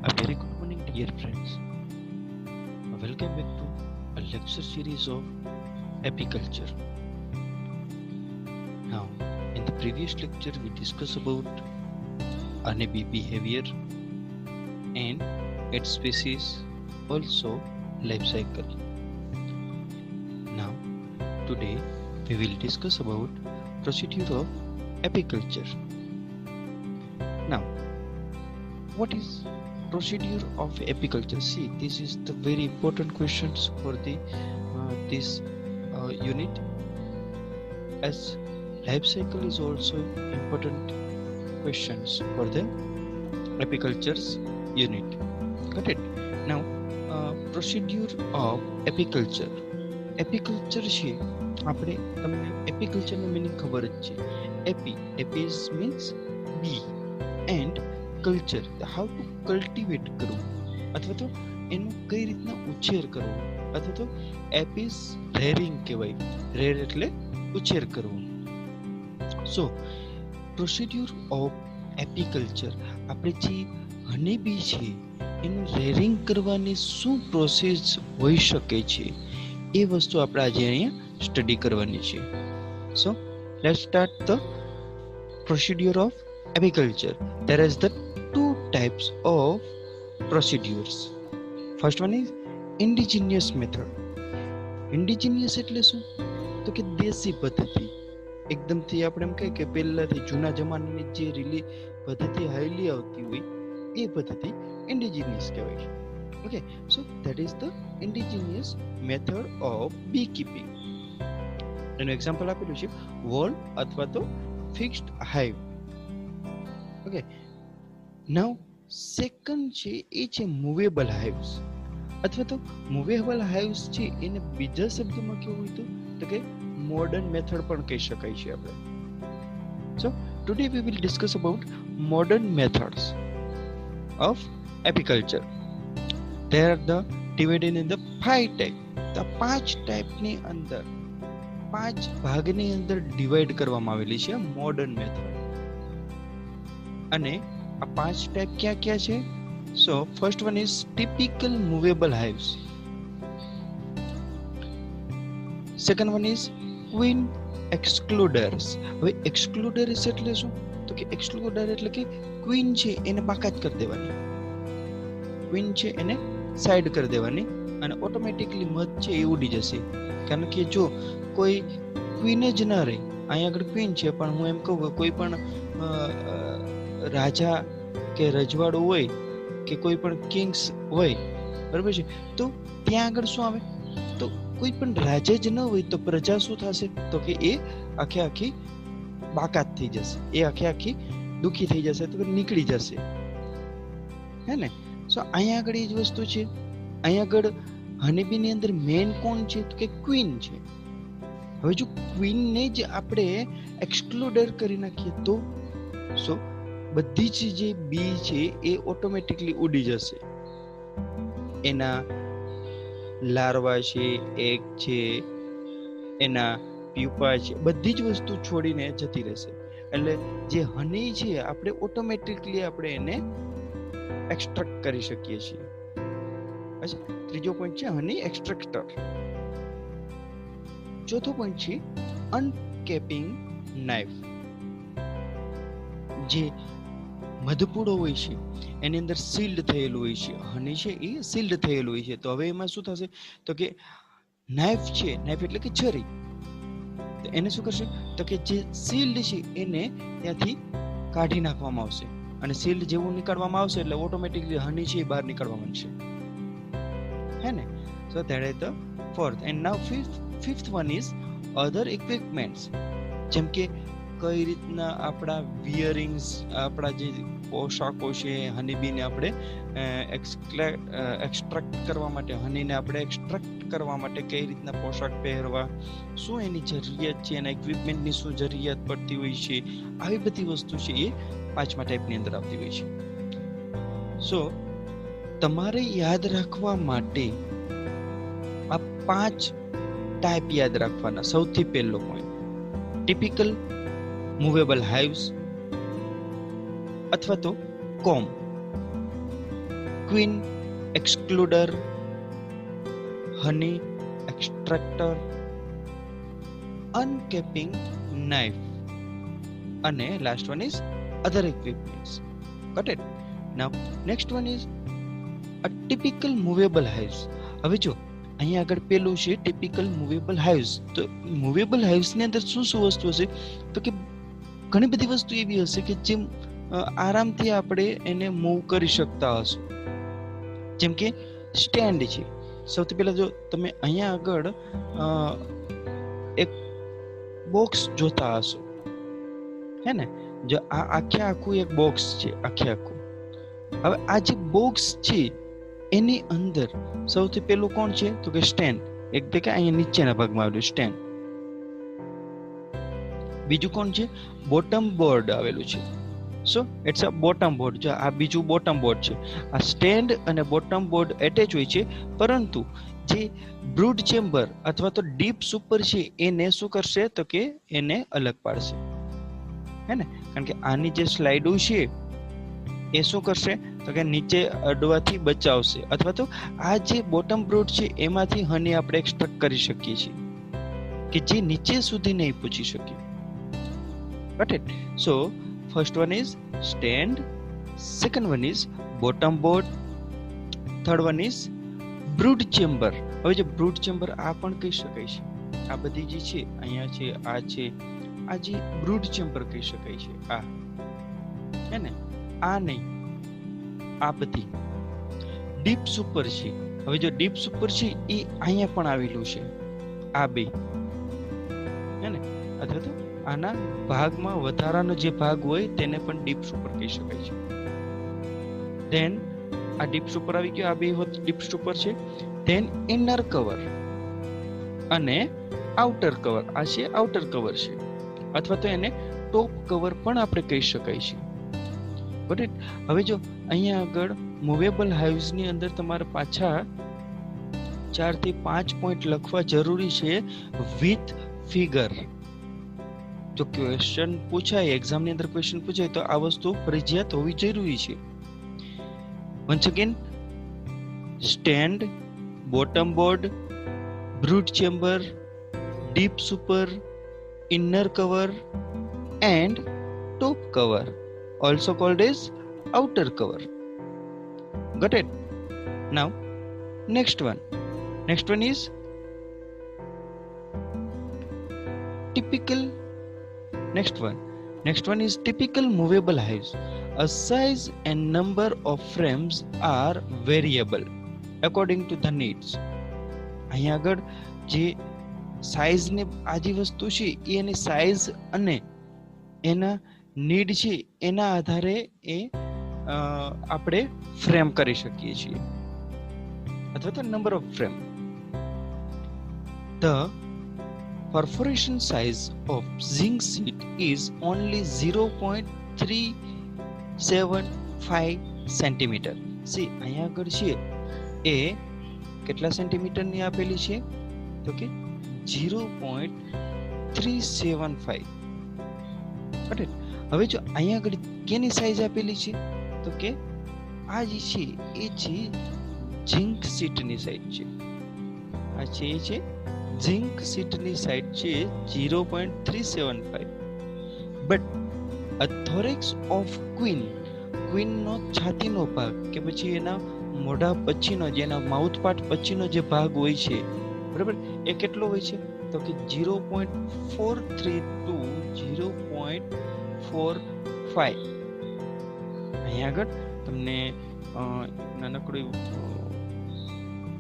A very good morning, dear friends. Welcome back to a lecture series of apiculture. Now, in the previous lecture, we discussed about honeybee behavior and its species, also life cycle. Now, today we will discuss about procedure of apiculture. Now, what is procedure of apiculture? See, this is the very important questions for this unit, as life cycle is also important questions for the apiculture's unit. Got it? Now, procedure of apiculture. Apiculture છે આપણે તમને એપિકલ્ચરનું meaning ખબર જ છે. Apis means bee and culture, how to cultivate કરવું અથવા તો એનું કઈ રીતના ઉછેર કરવો, અથવા તો એપીઝ રેરિંગ કહેવાય. રેર એટલે ઉછેર કરવો. સો પ્રોસિડ્યુર ઓફ એપિકલ્ચર, આપણે જે હનીબી છે એનું રેરિંગ કરવાની શું પ્રોસેસ હોઈ શકે છે એ વસ્તુ આપણે આજે અહીંયા સ્ટડી કરવાની છે. So let's start the procedure of apiculture. There is the two types of procedures. First one is indigenous method. Indigenous એટલે શું? તો કે દેશી પદ્ધતિ. એકદમથી આપણે એમ કહીએ કે પહેલાથી જૂના જમાનાની જે રીલી પદ્ધતિ હાઈલી આવતી હોય એ પદ્ધતિ indigenous કહેવાય છે. Okay, so that is the indigenous method of beekeeping. એનું એક્ઝામ્પલ આપેલું છે વોલ અથવા તો ફિક્સ્ડ હાઇવ. ઓકે, નાઉ સેકન્ડ છે એ છે મૂવેબલ હાઇવ્સ, અથવા તો મૂવેબલ હાઇવ્સ છે એને બીજા શબ્દમાં કેવું હોય તો કે મોડર્ન મેથડ પણ કહી શકાય છે આપણે. So today we will discuss about modern methods of apiculture. There are the divided in the 5 type. તો 5 ટાઈપની અંદર 5 ભાગની અંદર ડિવાઇડ કરવામાં આવેલી છે મોડર્ન મેથડ. અને આ 5 ટાઈપ ક્યાં ક્યાં છે? So first one is typical movable hives. Second one is queen excluders. હવે એક્સક્લુડર્સ એટલે શું? તો કે એક્સક્લુડર એટલે કે ક્વીન છે એને બાકાત કરી દેવાની, ક્વીન છે એને સાઈડ કરી દેવાની અને ઓટોમેટિકલી મધ છે એ ઉડી જશે. કારણ કે જો કોઈ ક્વીન જ ના રહી, અહીંયા આગળ ક્વીન છે પણ હું એમ કહું કે કોઈ પણ રાજા કે રજવાડું હોય કે કોઈ પણ કિંગ્સ હોય, બરાબર છે, તો ત્યાં આગળ શું આવે? તો કોઈ પણ રાજા જ ન હોય તો પ્રજા શું થશે? તો કે એ આખે આખી બાકાત થઈ જશે, એ આખે આખી દુઃખી થઈ જશે, તો નીકળી જશે, હે ને? સો અહીંયા આગળ એ જ વસ્તુ છે. અહીંયા આગળ હનીબીની અંદર મેન કોણ છે? તો કે ક્વીન છે. હવે જો ક્વીનને જ આપણે એક્સક્લુડર કરી નાખીએ તો સો બધી જ જે બી છે એ ઓટોમેટિકલી ઉડી જશે. એના લાર્વા છે, એગ છે, એના પ્યુપા છે, બધી જ વસ્તુ છોડીને જતી રહેશે. એટલે જે હની છે આપણે ઓટોમેટિકલી આપણે એને એક્સટ્રેક્ટ કરી શકીએ છીએ. અચ્છા, ત્રીજો પોઈન્ટ છે હની એક્સટ્રેક્ટર. ચોથો પોઈન્ટ છે અનકેપિંગ નાઇફ. જે મધપૂડો હોય છે એની અંદર સીલ્ડ થયેલું હોય છે, હની છે એ સીલ્ડ થયેલું હોય છે. તો હવે એમાં શું થશે? તો કે નાઇફ છે, નાઇફ એટલે કે છરી, તો એને શું કરશે? તો કે જે સીલ્ડ છે એને ત્યાંથી કાઢી નાખવામાં આવશે, અને સીલ્ડ જેવું નીકળવામાં આવશે એટલે ઓટોમેટિકલી હની છે એ બહાર નીકળવા માંડશે, હે ને? સો that is the fourth. And now fifth one is other equipments. જેમ કે કઈ રીતના આપણા વિયરિંગ્સ, આપણા જે પોશાકો છે હનીબીને આપણે એક્સટ્રેક્ટ કરવા માટે, હનીને આપણે એક્સટ્રેક્ટ કરવા માટે કઈ રીતના પોશાક પહેરવા, શું એની જરૂરિયાત છે, એના ઇક્વિપમેન્ટની શું જરૂરિયાત પડતી હોય છે, આવી બધી વસ્તુ છે એ 5મા ટાઈપની અંદર આવતી હોય છે. સો તમારે યાદ રાખવા માટે આ 5 ટાઈપ યાદ રાખવાના. સૌથી પહેલો પોઈન્ટ ટિપિકલ મૂવેબલ હાઇવ્સ અથવા તો comb. Queen excluder, honey extractor, uncapping knife, અને last one is other equipments. Got it? Now next one is a typical movable hives. હવે જો અહીંયા આગળ પેલું છે ટિપિકલ મૂવેબલ હાઇવ્સ. તો મૂવેબલ હાઇવ્સ ની અંદર શું શું વસ્તુ હશે? તો કે ઘણી બધી વસ્તુ એવી હશે કે જેમ આરામથી આપણે એને મૂવ કરી શકતા હશું. જેમ કે સ્ટેન્ડ છે. સૌથી પહેલા જો તમે અહીંયા આગળ એક બોક્સ જોતા હશો, હે ને? જો આ આખું એક બોક્સ છે, આખું. હવે આ જે બોક્સ છે એની અંદર સૌથી પહેલું કોણ છે? તો કે સ્ટેન્ડ. એક કે અહીંયા નીચેના ભાગમાં આવેલું સ્ટેન્ડ. બીજું કોણ છે? બોટમ બોર્ડ આવેલું છે. So it's a bottom board. જો આ બીજું બોટમ બોર્ડ છે. આ સ્ટેન્ડ અને બોટમ બોર્ડ એટેચ હોય છે, પરંતુ જે બ્રૂડ ચેમ્બર અથવા તો ડીપ સુપર છે એને શું કરશે? તો કે એને અલગ પાડશે, હે ને? કારણ કે આની જે સ્લાઇડો છે એ શું કરશે? તો કે નીચે અડવાથી બચાવશે, અથવા તો આ જે બોટમ બ્રૂડ છે એમાંથી હની આપણે એક્સટ્રેક્ટ કરી શકીએ છીએ કે જે નીચે સુધી નહીં પહોંચી શકે. Got it? So first one is stand, second one is bottom board, third one is brood chamber. હવે જે બ્રૂડ ચેમ્બર આ પણ કહી શકાય છે. આ બધી જે છે અહીંયા છે, આ છે, આ જે બ્રૂડ ચેમ્બર કહી શકાય છે. આ, હે ને? આ નહીં, આ બધી ડીપ સુપર છે. હવે જો ડીપ સુપર છે એ અહીંયા પણ આવેલું છે, આ બે, હે ને? અથવા તો આના ભાગમાં વધારાનો જે ભાગ હોય તેને પણ ડીપ સુપર કહી શકાય છે. ધેન આ ડીપ સુપર આવી ગયો, આ બે ડીપ સુપર છે. ધેન ઇનર કવર અને આઉટર કવર. આ છે આઉટર કવર છે, અથવા તો એને ટોપ કવર પણ આપણે કહી શકાય છે. Got it? હવે જો અહીંયા આગળ મૂવેબલ હાઇવ્સ ની અંદર તમારે પાછા 4 થી 5 પોઈન્ટ લખવા જરૂરી છે વિથ ફિગર. જો ક્વેશ્ચન પૂછાય, એક્ઝામ ની અંદર ક્વેશ્ચન પૂછાય તો આ વસ્તુ ફરજિયાત હોવી જરૂરી છે. Once again, stand, bottom board, brood chamber, deep super, inner cover and top cover, also called as outer cover. Got it? Now next one is typical. Next one is typical movable hives. A size and number of frames are variable according to the needs. અહીંયા આગળ જે size ને આ જે વસ્તુ છે એની size અને એના નીડ છે એના આધારે એ આપણે ફ્રેમ કરી શકીએ છીએ, અથવા તો number of frame. The perforation size of zinc sheet is only 0.375 centimeter. See, અહીંયા આગળ છે એ કેટલા સેન્ટીમીટર ની આપેલી છે? તો કે 0.375. બરાબર? હવે જો અહીંયા આગળ કેની સાઈઝ આપેલી છે? તો કે આ જે છે એ છે ઝિંક શીટની સાઈઝ છે. આ છે એ છે ઝિંક શીટની સાઈઝ છે 0.375. બટ અ થોરેક્સ ઓફ ક્વીનનો છાતીનો ભાગ કે પછી એના મોઢા પછીનો, જેના માઉથ પાર્ટ પછીનો જે ભાગ હોય છે, બરાબર, એ કેટલો હોય છે? તો કે 0.43 to 0.45. અહીંયા આગળ તમને નાનકડું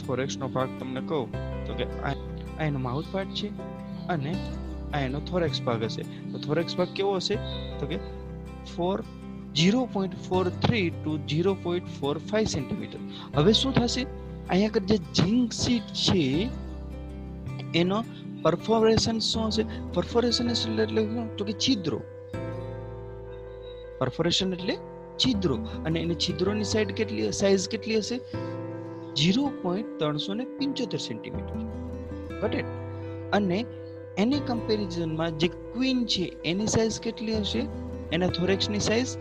થોરેક્સનો ભાગ તમને કહું તો કે આ એનો માઉથ પાર્ટ છે અને આ એનો થોરેક્સ ભાગ હશે. તો થોરેક્સ ભાગ કેવો હશે? તો કે 0.43 to 0.45 સેન્ટીમીટર. હવે શું થશે? અહીંયા આગળ જે ઝિંક શીટ છે એનો પરફોરેશન શું હશે? પરફોરેશન એટલે તો કે છિદ્રો. પરફોરેશન એટલે છિદ્રો, અને એની છિદ્રોની સાઈઝ કેટલી હશે? 0.375 સેન્ટીમીટર. Got it? અને એની કમ્પેરિઝનમાં જે ક્વીન છે એની સાઈઝ કેટલી હશે? એના થોરેક્સની સાઇઝ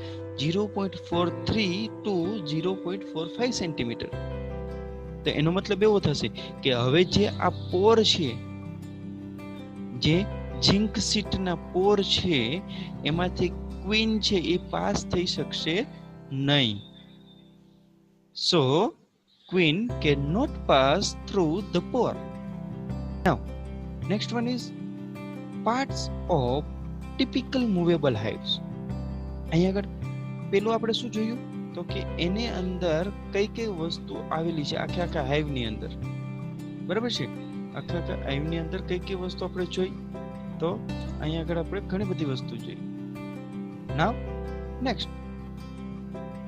0.43 to 0.45 સેન્ટીમીટર. તો એનો મતલબ એવો થશે કે હવે જે આ પોર છે, જે ઝિંક સીટના પોર છે, એમાંથી ક્વીન છે એ પાસ થઈ શકશે નહીં. સો queen cannot pass through the pore. Now, next one is parts of typical movable hives. અહીંયા આગળ પેલું આપણે શું જોયું તો કે એને અંદર કઈ કઈ વસ્તુ આવેલી છે આખા હાઈવની અંદર, બરાબર છે. આખા હાઈવની અંદર કઈ વસ્તુ આપણે જોઈ તો અહીંયા આગળ આપણે ઘણી બધી વસ્તુ જોઈ. નાઉ નેક્સ્ટ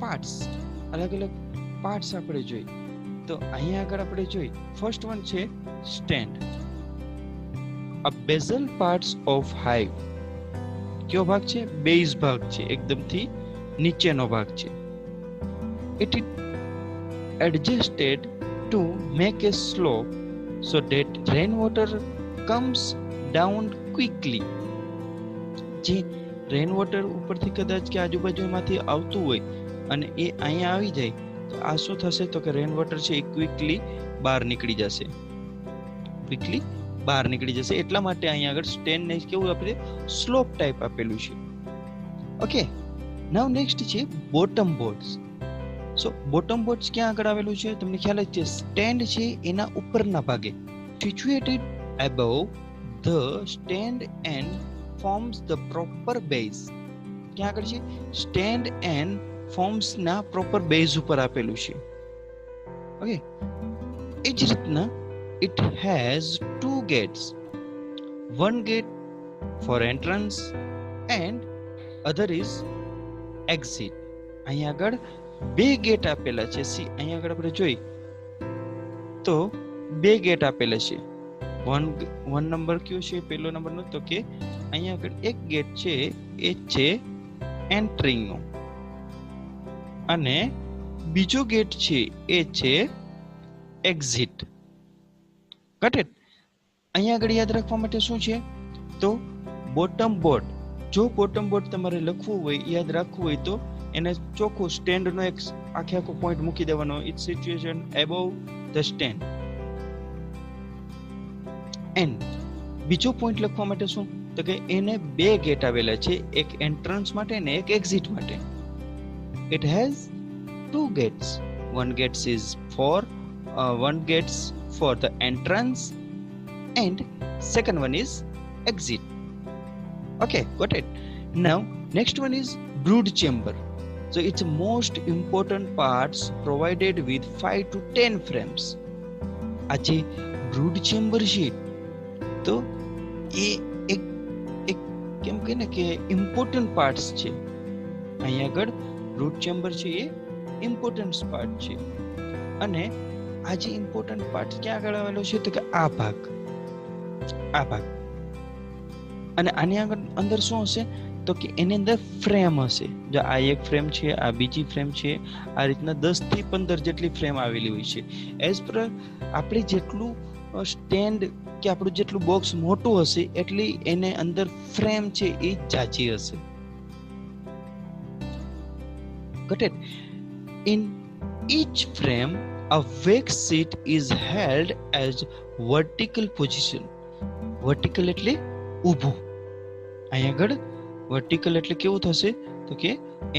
પાર્ટ્સ, અલગ અલગ પાર્ટ્સ આપણે જોઈ. તો અહીંયા આગળ આપણે જોઈ ફર્સ્ટ વન છે stand. A basal parts of hive. કયો ભાગ છે? બેઝ ભાગ છે, એકદમથી નીચેનો ભાગ છે. It is adjusted to make A slope so that rain water comes down quickly. જે રેન વોટર ઉપરથી કદાચ કે આજુબાજુમાંથી આવતું હોય અને એ અહીંયા આવી જાય તો આ શું થશે તો કે રેન વોટર છે એ ક્વિકલી બહાર નીકળી જશે, એટલા માટે અહીંયા આગળ સ્ટેન્ડ ને કેવું આપણે સ્લોપ ટાઈપ આપેલું છે. ઓકે, નાઉ નેક્સ્ટ છે બોટમ બોર્ડ્સ. સો બોટમ બોર્ડ્સ ક્યાં આગળ આવેલું છે તમને ખ્યાલ જ છે, સ્ટેન્ડ છે એના ઉપરના ભાગે. Situated above the stand and forms the proper base. ક્યાં આગળ છે? સ્ટેન્ડ એન્ડ ફોર્મ્સ ના પ્રોપર બેઝ ઉપર આપેલું છે. ઓકે, એ જ રીતના it has two gates, one gate for entrance and other is exit. અહીંયા આગળ બે ગેટ આપેલા છે. અહીંયા આગળ આપણે જોઈ તો બે ગેટ આપેલા છે. વન નંબર કયો છે પહેલો નંબરનો તો કે અહીંયા આગળ એક ગેટ છે એ છે એન્ટ્રિંગ નો અને બીજો ગેટ છે એ છે એક્ઝિટ. Got it? અહીંયા આગળ યાદ રાખવા માટે શું છે તો બોટમ બોર્ડ. જો બોટમ બોર્ડ તમારે લખવું હોય, યાદ રાખવું હોય તો એને ચોખ્ખું સ્ટેન્ડનો એક આખો પોઈન્ટ મૂકી દેવાનો. It's situation above the stand. And બીજો પોઈન્ટ લખવા માટે શું તો કે એને બે ગેટ આવેલા છે, એક એન્ટ્રન્સ માટે અને એક એક્ઝિટ માટે. It has two gates. One gates for the entrance and second one is exit. Okay, got it? Now next one is brood chamber. So it's most important parts provided with 5 to 10 frames. આજે brood chamber છે તો એ એક કેમ કે ને કે important parts છે. અહીંયા આગળ brood chamber છે એ ઇમ્પોર્ટન્ટ પાર્ટ છે અને આ જે ઇમ્પોર્ટન્ટ પાર્ટ ક્યાં આગળ આવેલો છે તો કે આ ભાગ અને આની આગળ અંદર શું હશે તો કે એની અંદર ફ્રેમ હશે. જો આ એક ફ્રેમ છે, આ બીજી ફ્રેમ છે, આ રીતના 10 થી 15 જેટલી ફ્રેમ આવેલી હોય છે. એઝ પર આપણે જેટલું સ્ટેન્ડ કે આપણું જેટલું બોક્સ મોટું હશે એટલી એને અંદર ફ્રેમ છે એ જાજી હશે. Got it? In each frame, a wax sheet is held as vertical position. Vertical એટલે ઊભું. અહીંયા આગળ vertical એટલે કેવું થશે તો કે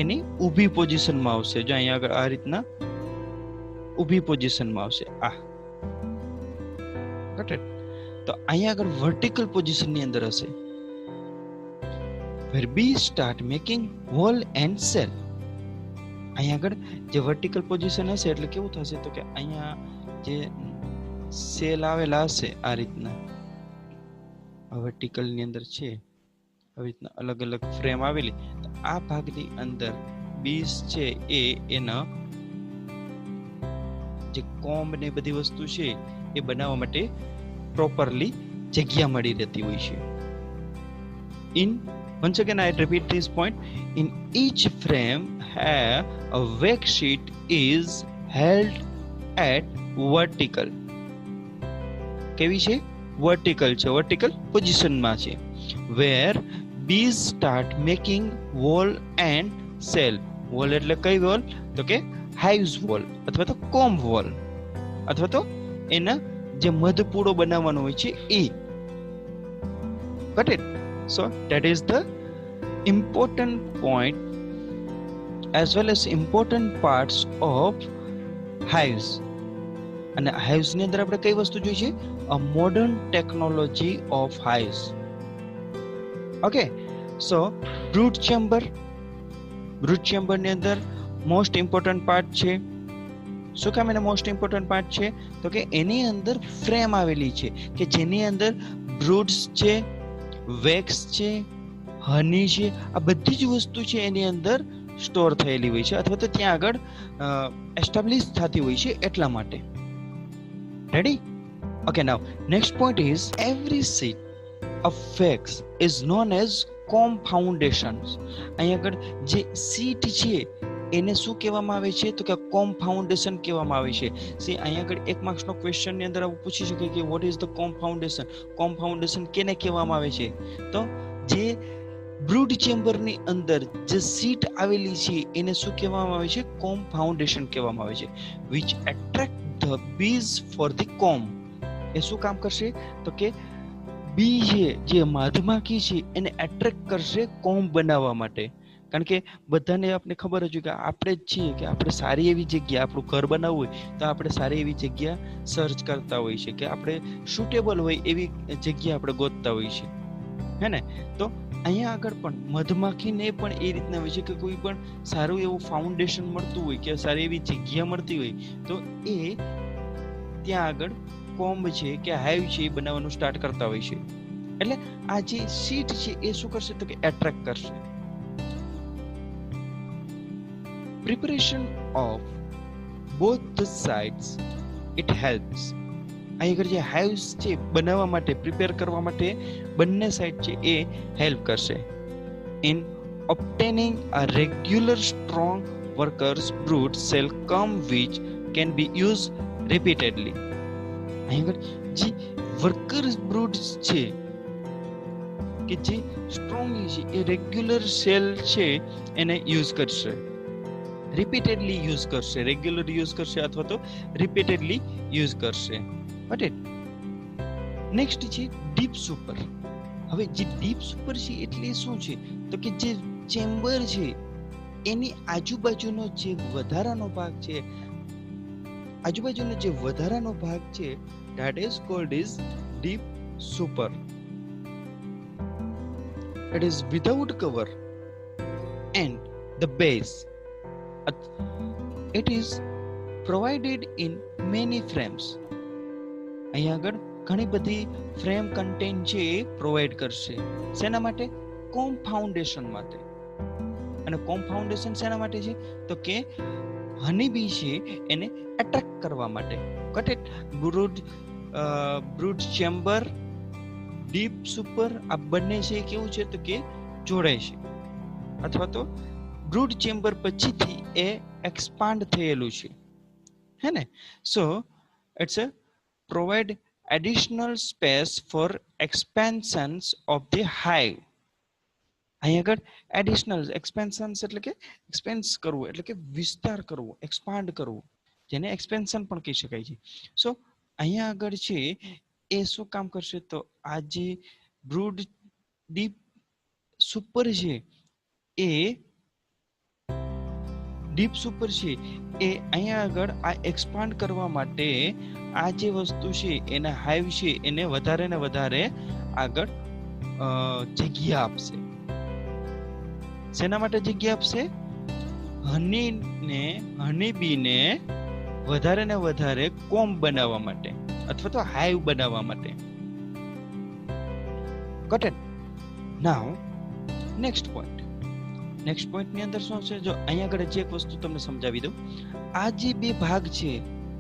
એની ઊભી પોઝિશનમાં આવશે. જો અહીંયા આગળ આ રીતના ઊભી પોઝિશનમાં આવશે. Got it? તો અહીંયા આગળ વર્ટિકલ પોઝિશનની અંદર હશે. Where bees start making wall and cell. અહીંયા આગળ જે વર્ટિકલ પોઝિશન હશે એટલે કેવું થશે તો કે અહીંયા જે સેલ આવેલા હશે આ રીતના વર્ટિકલ ની અંદર છે, આવી રીતના અલગ અલગ ફ્રેમ આવેલી. તો આ ભાગની અંદર બીસ છે એ એના જે કોમ્બ ને બધી વસ્તુ છે એ બનાવવા માટે પ્રોપરલી જગ્યા મળી રહેતી હોય છે. Once again, I repeat this point. In each frame, a wax sheet is held at vertical. કેવી છે? Vertical છે, vertical position માં છે. Where bees start making wall and cell. Wall એટલે કઈ વોલ? તો કે હાઇવ્સ વોલ અથવા તો કોમ્બ વોલ અથવા તો એના જે મધપૂડો બનાવવાનો હોય છે એ. Got it? So that is the important point as well as important parts of hives. અને hives ની અંદર આપણે કઈ વસ્તુ જોઈ છે? A modern technology of hives. Okay, so brood chamber ની અંદર મોસ્ટ ઇમ્પોર્ટન્ટ પાર્ટ છે. શું કામ એને મોસ્ટ ઇમ્પોર્ટન્ટ પાર્ટ છે? તો કે એની અંદર ફ્રેમ આવેલી છે કે જેની અંદર બ્રૂડ્સ છે, વેક્સ છે, હની છે, આ બધી જ વસ્તુ છે એની અંદર સ્ટોર થયેલી હોય છે અથવા તો ત્યાં આગળ એસ્ટાબ્લિશ થતી હોય છે એટલા માટે. Ready? Okay, now next point is every seed of wax is known as comb foundations. અહીં આગળ જે સીટ છે એને શું કહેવામાં આવે છે? તો કે કોમ્બ ફાઉન્ડેશન કહેવામાં આવે છે. સી અહીં આગળ એક માર્ક્સનો ક્વેશ્ચન ની અંદર આવું પૂછી શકે કે what is the comb foundation? Comb foundation કેને કહેવામાં આવે છે? તો જે બ્રૂડ ચેમ્બરની અંદર જે સીટ આવેલી છે એને શું કહેવામાં આવે છે? કોમ્બ ફાઉન્ડેશન કહેવામાં આવે છે. which attract the bees for the comb. એ શું કામ કરશે? તો કે બી છે જે મધમાખી છે એને એટ્રેક્ટ કરશે કોમ્બ બનાવવા માટે. કારણ કે બધાને આપણે ખબર જ કે આપણે જ છીએ કે આપણે સારી એવી જગ્યા, આપણું ઘર બનાવવું હોય તો આપણે સારી એવી જગ્યા સર્ચ કરતા હોઈએ છીએ કે આપણે સુટેબલ હોય એવી જગ્યા આપણે ગોતતા હોઈએ છીએ, હે ને? તો અહીંયા આગળ પણ મધમાખીને પણ એ રીતના હોય છે કે કોઈ પણ સારું એવું ફાઉન્ડેશન મળતું હોય કે સારી એવી જગ્યા મળતી હોય તો એ ત્યાં આગળ કોમ્બ છે કે હાઇવ છે એ બનાવવાનું સ્ટાર્ટ કરતા હોય છે. એટલે આ જે સીટ છે એ શું કરશે? તો કે એટ્રેક્ટ કરશે. Preparation of both the sides it helps. અહીં આગળ જે હાઇવ્સ છે બનાવવા માટે, પ્રિપેર કરવા માટે બંને સાઇડ છે એ હેલ્પ કરશે. In obtaining a regular strong workers brood cell comb which can be used repeatedly. અહીં આગળ જે વર્કર્સ બ્રૂડ્સ છે કે જે સ્ટ્રોંગલી છે એ રેગ્યુલર સેલ છે એને યુઝ કરશે, રિપીટેડલી યુઝ કરશે, રેગ્યુલર યુઝ કરશે અથવા તો રિપીટેડલી યુઝ કરશે. બટ ઇટ નેક્સ્ટ છે ડીપ સુપર. હવે જે ડીપ સુપર છે એટલે શું છે? તો કે જે ચેમ્બર છે એની આજુબાજુનો જે વધારાનો ભાગ છે, આજુબાજુનો જે વધારાનો ભાગ છે that is called is deep super. It is without cover and the base. It is provided in many frames. અહીંયા આગળ ઘણી બધી ફ્રેમ કન્ટેન્ટ છે એ પ્રોવાઈડ કરશે. શેના માટે? કોમ્બ ફાઉન્ડેશન માટે. અને કોમ્બ ફાઉન્ડેશન શેના માટે છે? તો કે હનીબી છે એને એટ્રેક્ટ કરવા માટે. કરેક્ટ? બ્રૂડ ચેમ્બર, ડીપ સુપર આ બંને છે કેવું છે? તો કે જોડાય છે અથવા તો બ્રૂડ ચેમ્બર પછીથી એ એક્સપાન્ડ થયેલું છે, હે ને? So it's a provide additional space for expansions of the hive. અહીં આગળ એડિશનલ એક્સપેન્શન્સ એટલે કે એક્સપેન્સ કરવું એટલે કે વિસ્તાર કરવો, એક્સપાન્ડ કરવું, જેને એક્સપેન્શન પણ કહી શકાય છે. સો અહીંયા આગળ છે એ શું કામ કરશે? તો આ જે બ્રૂડ ડીપ સુપર છે એ ડીપ સુપર છે એ અહીંયા આગળ આ એક્સપાન્ડ કરવા માટે આ જે વસ્તુ છે એના હાઇવ છે એને વધારે ને વધારે આગળ જગ્યા આપશે. શેના માટે જગ્યા આપશે? હનીબીને વધારે ને વધારે કોમ્બ બનાવવા માટે અથવા તો હાઇવ બનાવવા માટે. Got it? Now next point. Next point ની અંદર શું છે? જો અહીંયા આગળ જે એક વસ્તુ તમને સમજાવી દઉં. આ જે બે ભાગ છે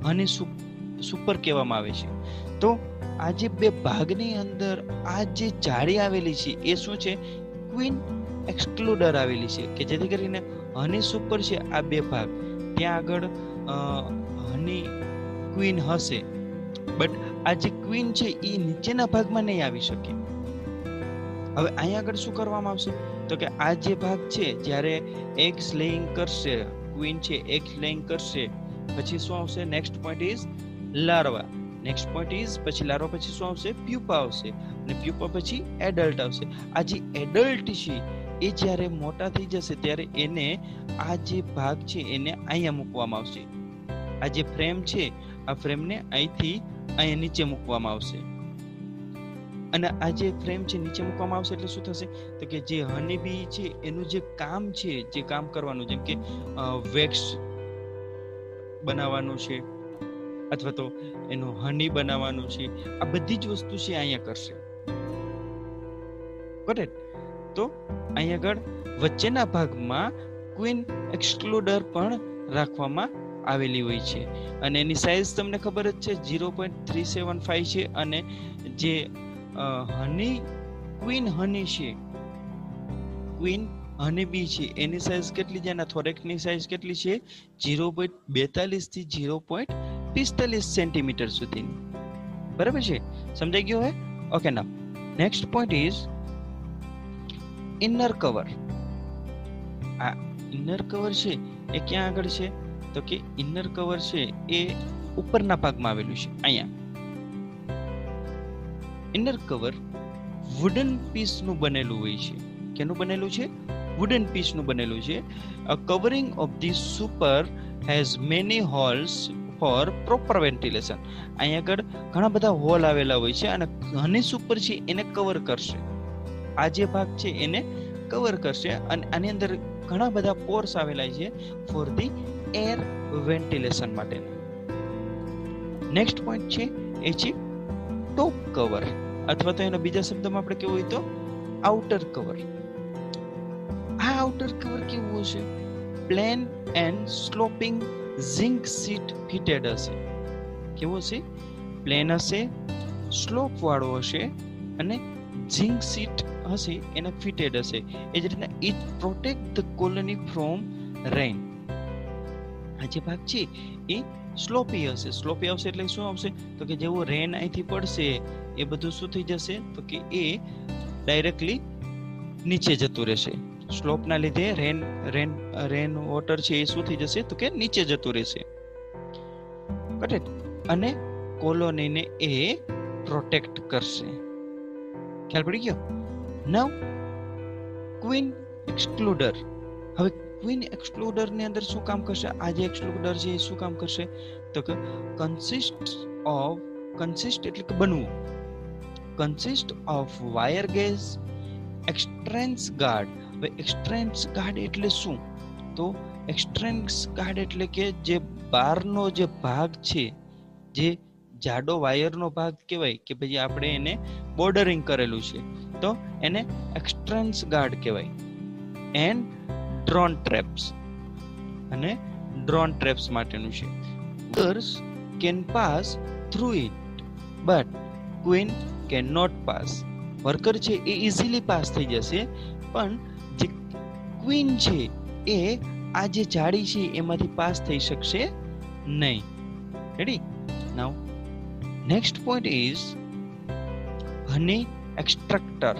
હની સુપર કહેવામાં આવે છે. તો આ જે બે ભાગની અંદર આ જે જાળી આવેલી છે એ શું છે? ક્વીન એક્સક્લુડર આવેલી છે કે જેથી કરીને હની સુપર છે આ બે ભાગ ત્યાં આગળ હની ક્વીન હશે, બટ આ જે ક્વીન છે એ નીચેના ભાગમાં નહીં આવી શકે. હવે અહીંયા આગળ શું કરવામાં આવશે તો કે આ જે ભાગ છે જ્યારે એગ્સ લેઇંગ કરશે, ક્વીન છે એગ્સ લેઇંગ કરશે, પછી શું આવશે next point is larva, next point is પછી લાર્વા પછી શું આવશે પ્યુપા આવશે, અને પ્યુપા પછી એડલ્ટ આવશે. આ જે એડલ્ટ છે એ જ્યારે મોટા થઈ જશે ત્યારે એને આ જે ભાગ છે એને અહીંયા મૂકવામાં આવશે. આ જે ફ્રેમ છે આ ફ્રેમને અહીંથી અહીંયા નીચે મૂકવામાં આવશે, અને આ જે ફ્રેમ છે નીચે મૂકવામાં આવશે એટલે શું થશે તો કે જે હનીબી છે એનું જે કામ છે, જે કામ કરવાનું, જેમ કે વેક્સ બનાવવાનું છે અથવા તો એનું હની બનાવવાનું છે, આ બધી જ વસ્તુ છે અહીંયા કરશે. કરેક્ટ? તો અહીંયા આગળ વચ્ચેના ભાગમાં ક્વીન એક્સક્લુડર પણ રાખવામાં આવેલી હોય છે, અને એની સાઇઝ તમને ખબર જ છે 0.375 છે, અને જે હની ક્વીન હની છે, ક્વીન હની બી છે એની સાઇઝ કેટલી છે, એના થોરેક્સની સાઇઝ કેટલી છે 0.42 થી 0.45 સેન્ટીમીટર સુધીની. બરાબર છે? સમજાઈ ગયું હવે? Okay, now next point is inner cover. આ ઇનર કવર છે એ ક્યાં આગળ છે તો કે ઇનર કવર છે એ ઉપરના ભાગમાં આવેલું છે. અહીંયા ઇનર કવર વુડન પીસ નું બનેલું હોય છે. કેનું બનેલું છે? વુડન પીસ નું બનેલું છે. A covering of the super has many holes for proper ventilation. અહીંયા આગળ ઘણા બધા હોલ આવેલા હોય છે, અને હની સુપર છે એને કવર કરશે. આ જે ભાગ છે એને કવર કરશે, અને આની અંદર ઘણા બધા પોર્સ આવેલા છે ફોર ધી એર વેન્ટિલેશન માટેના. નેક્સ્ટ પોઈન્ટ છે એ છે ટોપ કવર, અથવા તો એના બીજા શબ્દમાં આપણે કેવું હોય તો આઉટર કવર. આ આઉટર કવર કેવું હશે? Plain and sloping zinc sheet fitted હશે. કેવું હશે? પ્લેન હશે, સ્લોપ વાળો હશે, અને ઝિંક શીટ હશે એને ફિટેડ હશે. એ જ રીતના it protect the colony from rain. આ જે ભાગ છે એ સ્લોપી હશે. સ્લોપી આવશે એટલે શું આવશે તો કે જેવું રેન અહીંથી પડશે એ બધું શું થઈ જશે તો કે એ ડાયરેક્ટલી નીચે જતું રહેશે. સ્લોપના લીધે રેન વોટર છે એ શું થઈ જશે તો કે નીચે જતું રહેશે. કરેક્ટ? અને કોલોનીને એ પ્રોટેક્ટ કરશે. ખ્યાલ પડી ગયો? નાઉ ક્વીન એક્સક્લુડર. હવે ક્વીન એક્સક્લુડર ની અંદર શું કામ કરશે? આ જે એક્સક્લુડર છે એ શું કામ કરશે તો કે કન્સિસ્ટ એટલે કે બનવું, consist of wire gauze entrance guard. હવે એક્સ્ટ્રેન્સ ગાર્ડ એટલે શું તો એક્સ્ટ્રેન્સ ગાર્ડ એટલે કે જે બહારનો જે ભાગ છે, જે જાડો વાયરનો ભાગ કહેવાય કે ભાઈ આપણે એને બોર્ડરિંગ કરેલું છે તો એને એક્સ્ટ્રેન્સ ગાર્ડ કહેવાય. એન્ડ ડ્રોન ટ્રેપ્સ, અને ડ્રોન ટ્રેપ્સ માટેનું છે. Workers can pass through it but queen cannot pass. Worker છે એ ઇઝીલી પાસ થઈ જશે, પણ જે ક્વીન છે એ આ જે જાળી છે એમાંથી પાસ થઈ શકશે નહીં. Ready? Now next point is honey extractor.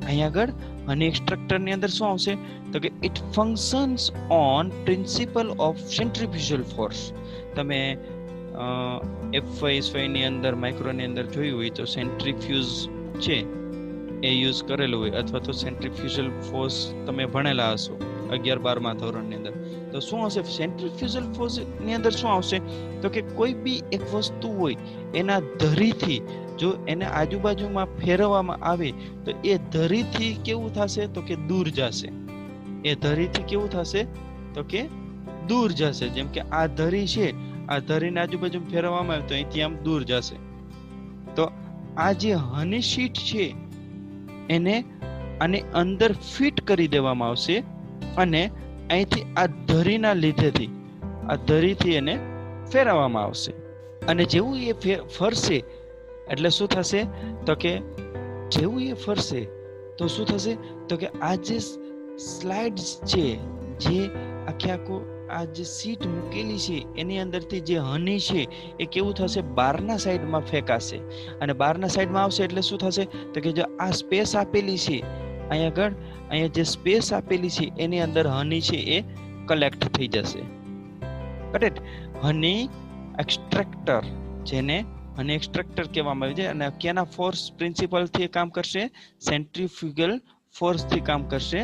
અહીંયા આગળ હની એક્સ્ટ્રેક્ટર ની અંદર શું આવશે તો કે it functions on principal of centrifugal force. તમે F5 ની અંદર માઇક્રોની અંદર જોયું હોય તો સેન્ટ્રીફ્યુઝ છે એ યુઝ કરેલું હોય, અથવા તો સેન્ટ્રીફ્યુગલ ફોર્સ તમે ભણેલા હશો 11-12 ધોરણની અંદર. તો શું હશે સેન્ટ્રીફ્યુગલ ફોર્સ ની અંદર? શું આવશે તો કે કોઈ બી એક વસ્તુ હોય એના ધરીથી જો એને આજુબાજુમાં ફેરવવામાં આવે તો એ ધરીથી કેવું થશે તો કે દૂર જશે. એ ધરીથી કેવું થશે તો કે દૂર જશે. જેમ કે આ ધરી છે, આ ધરીને આજુબાજુ ફેરવવામાં આવે તો અહીંથી આમ દૂર જશે. તો આ જે હની શીટ છે એને આને અંદર ફિટ કરી દેવામાં આવશે, અને અહીંથી આ ધરીના લીધેથી આ ધરીથી એને ફેરવવામાં આવશે. અને જેવું એ ફરશે એટલે શું થશે તો કે જેવું એ ફરશે તો શું થશે તો કે આ જે સ્લાઇડ્સ છે, જે આખે આખું આ જે સીટ મૂકેલી છે એની અંદરથી જે હની છે એ કેવું થશે, બહારના સાઈડમાં ફેંકાશે. અને બહારના સાઈડમાં આવશે એટલે શું થશે, તો કે જો આ સ્પેસ આપેલી છે અહીંયા જે સ્પેસ આપેલી છે એની અંદર હની છે એ કલેક્ટ થઈ જશે. કરેક્ટ. હની એક્સ્ટ્રેક્ટર, જેને હની એક્સ્ટ્રેક્ટર કહેવામાં આવે છે, અને કેના ફોર્સ પ્રિન્સિપલથી કામ કરશે, સેન્ટ્રીફ્યુગલ ફોર્સથી કામ કરશે.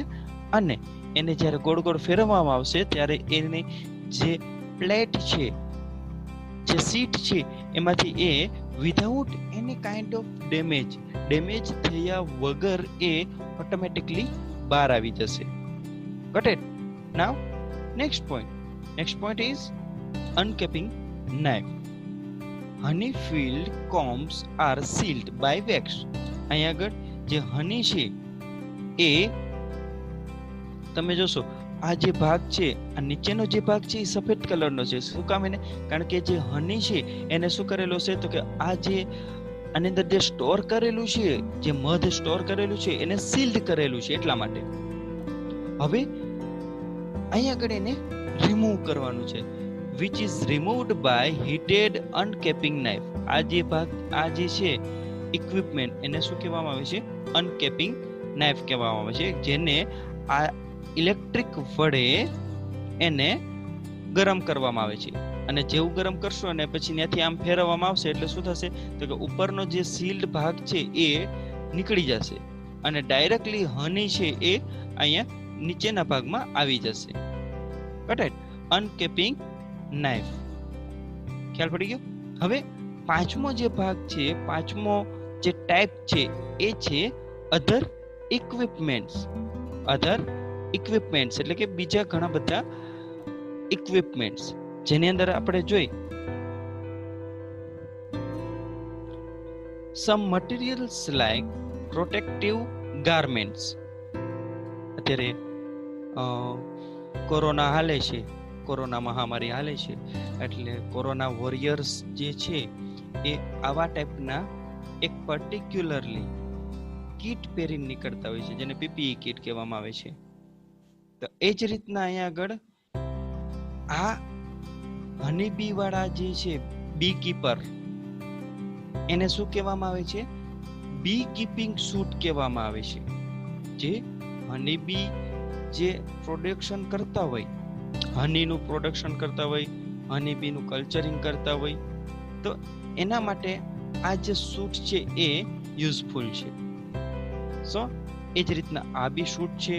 અને એને જ્યારે ગોળ ગોળ ફેરવવામાં આવશે ત્યારે એની જે પ્લેટ છે, જે સીટ છે, એમાંથી એ without any kind of damage થયા વગર એ ઓટોમેટિકલી બહાર આવી જશે. Got it? Now next point is uncapping knife. Honey filled combs are sealed by wax. અહીંયા આગળ જે હની છે એ તમે જોશો, આ જે ભાગ છે, આ નીચેનો જે ભાગ છે એ સફેદ કલરનો છે. શું કામ એને? કારણ કે જે હની છે એને શું કરેલું છે, તો કે આ જે આની અંદર જે સ્ટોર કરેલું છે, જે મધ સ્ટોર કરેલું છે એને સીલ્ડ કરેલું છે, એટલા માટે. હવે અહીંયા આગળ એને રિમૂવ કરવાનું છે, which is removed by heated uncapping knife. આ જે ભાગ, આ જે છે ઇક્વિપમેન્ટ, એને શું કહેવામાં આવે છે? અનકેપિંગ નાઇફ કહેવામાં આવે છે, જેને આ ઇલેક્ટ્રિક વડે એને ગરમ કરવામાં આવે છે. અને જેવું ગરમ કરશો અને પછી ત્યાંથી આમ ફેરવવામાં આવશે એટલે શું થશે, તો કે ઉપરનો જે સીલ્ડ ભાગ છે એ નીકળી જશે અને ડાયરેક્ટલી હની છે એ અહીંયા નીચેના ભાગમાં આવી જશે. કરેક્ટ? અનકેપિંગ નાઇફ. ખ્યાલ પડી ગયો? હવે પાંચમો જે ભાગ છે, પાંચમો જે ટાઈપ છે એ છે અધર ઇક્વિપમેન્ટ્સ. એટલે કે બીજા ઘણા બધા ઇક્વિપમેન્ટ્સ, જેની અંદર આપણે જોઈ some materials like protective garments. અત્યારે કોરોના હાલે છે, કોરોના મહામારી હાલે છે, એટલે કોરોના વોરિયર્સ જે છે એ આવા ટાઈપના એક પર્ટિક્યુલરલી કીટ પહેરીને નીકળતા હોય છે, જેને પીપીઈ કીટ કહેવામાં આવે છે. તો એ જ રીતના અહીંયા આગળ આ હનીબી વાળા જે છે બી કીપર, એને શું કહેવામાં આવે છે? બી કીપિંગ સૂટ કહેવામાં આવે છે. જે હનીબી જે પ્રોડક્શન કરતા હોય, હનીનું પ્રોડક્શન કરતા હોય, હનીબીનું કલ્ચરિંગ કરતા હોય, તો એના માટે આ જે સૂટ છે એ યુઝફુલ છે. સો એ જ રીતના આ બી સૂટ છે,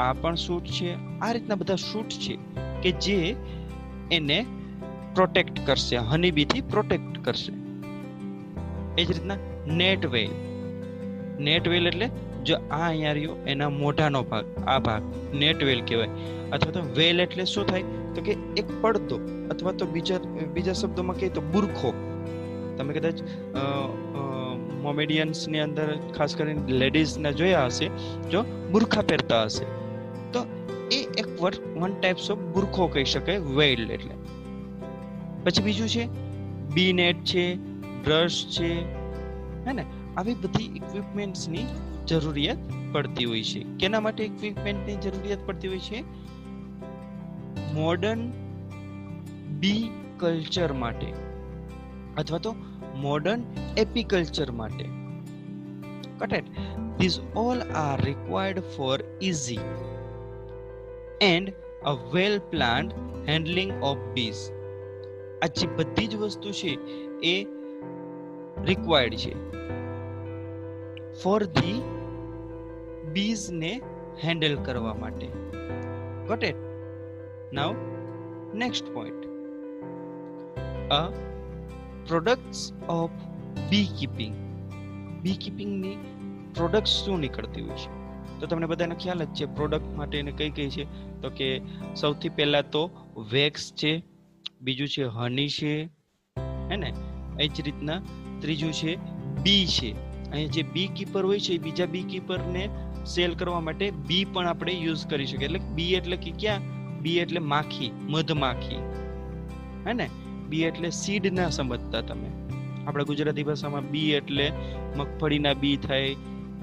આ પણ સૂટ છે. આ રીતના બધા સૂટ છે કે જે એને પ્રોટેક્ટ કરશે, હનીબીથી પ્રોટેક્ટ કરશે. એ જ રીતના નેટ વેલ એટલે જો આ અહીંયા રહ્યો એના મોઢાનો ભાગ, આ ભાગ નેટ વેલ કહેવાય. અથવા તો વેલ એટલે શું થાય, તો કે એક પડદો, અથવા તો બીજા શબ્દોમાં કહીએ તો બુરખો. તમે કદાચ મોમેડિયન્સની અંદર ખાસ કરીને લેડીઝને જોયા હશે, જો બુરખા પહેરતા હશે, તો એ એક વન ટાઈપ્સ ઓફ બુરખો કહી શકાય, વેલ એટલે. પછી બીજું છે બી નેટ છે, બ્રશ છે, હે ને? આવી બધી ઇક્વિપમેન્ટ્સની જરૂરિયાત પડતી હોય છે. કેના માટે ઇક્વિપમેન્ટની જરૂરિયાત પડતી હોય છે? મોડર્ન બી કલ્ચર માટે, અથવા તો મોડર્ન એપીકલ્ચર માટે. Correct? These all are required for easy and a well planned handling of bees. આ જે બધી જ વસ્તુ છે એ રિક્વાયર્ડ છે ફોર ધી બીઝ ને હેન્ડલ કરવા માટે. Got it? Now next point, products of beekeeping. બી કીપિંગની પ્રોડક્ટ્સ શું નીકળતી હોય છે? તો તમને બધાને ખ્યાલ જ છે પ્રોડક્ટ માટે એને કઈ છે, તો કે સૌથી પહેલા તો વેક્સ છે, બીજું છે હની છે, હે ને? એ જ રીતના ત્રીજું છે બી છે. અહીંયા જે બી કીપર હોય છે, બીજા બી કીપરને સેલ કરવા માટે બી પણ આપણે યુઝ કરી શકીએ. એટલે બી એટલે કે ક્યાં? બી એટલે માખી, મધમાખી, હે ને? બી એટલે સીડ ના સમજતા તમે. આપણા ગુજરાતી ભાષામાં બી એટલે મગફળીના બી થાય,